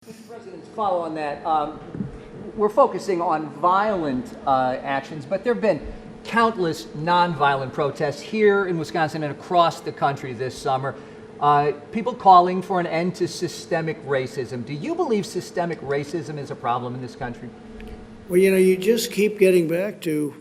Mr. President, to follow on that, we're focusing on violent actions, but there have been countless nonviolent protests here in Wisconsin and across the country this summer. People calling for an end to systemic racism. Do you believe systemic racism is a problem in this country? Well, you just keep getting back to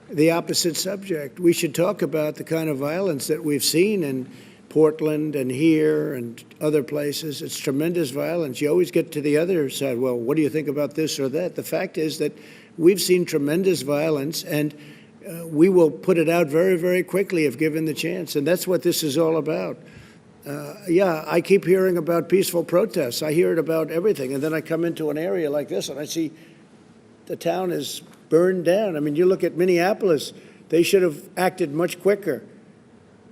the opposite subject. We should talk about the kind of violence that we've seen in Portland and here and other places. It's tremendous violence. You always get to the other side. Well, what do you think about this or that? The fact is that we've seen tremendous violence, and we will put it out very, very quickly if given the chance. And that's what this is all about. Yeah, I keep hearing about peaceful protests. I hear it about everything. And then I come into an area like this and I see the town is burned down. I mean, you look at Minneapolis, they should have acted much quicker.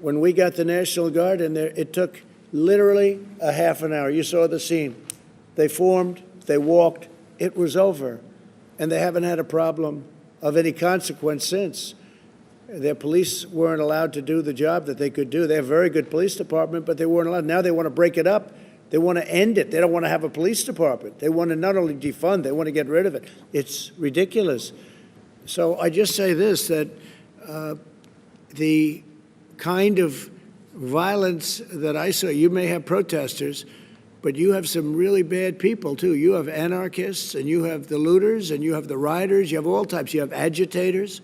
When we got the National Guard in there, it took literally a half an hour. You saw the scene. They formed, they walked, it was over. And they haven't had a problem of any consequence since. Their police weren't allowed to do the job that they could do. They have a very good police department, but they weren't allowed. Now they want to break it up. They want to end it. They don't want to have a police department. They want to not only defund, they want to get rid of it. It's ridiculous. So I just say this, that the kind of violence that I saw, you may have protesters, but you have some really bad people, too. You have anarchists, and you have the looters, and you have the rioters. You have all types. You have agitators.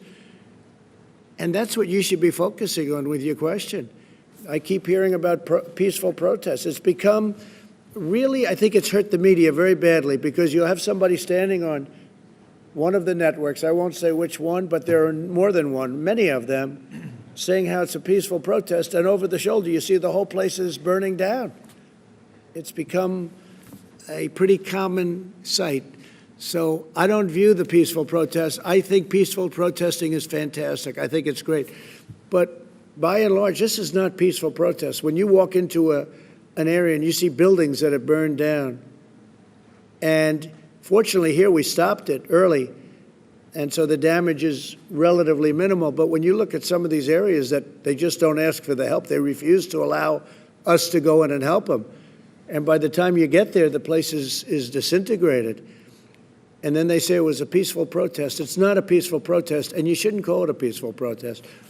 And that's what you should be focusing on with your question. I keep hearing about peaceful protests. It's become really, I think it's hurt the media very badly, because you'll have somebody standing on one of the networks, I won't say which one, but there are more than one, many of them, saying how it's a peaceful protest, and over the shoulder you see the whole place is burning down. It's become a pretty common sight. So I don't view the peaceful protest. I think peaceful protesting is fantastic. I think it's great. But by and large, this is not peaceful protest. When you walk into an area and you see buildings that have burned down, and fortunately here we stopped it early, and so the damage is relatively minimal. But when you look at some of these areas that they just don't ask for the help, they refuse to allow us to go in and help them. And by the time you get there, the place is disintegrated. And then they say it was a peaceful protest. It's not a peaceful protest, and you shouldn't call it a peaceful protest.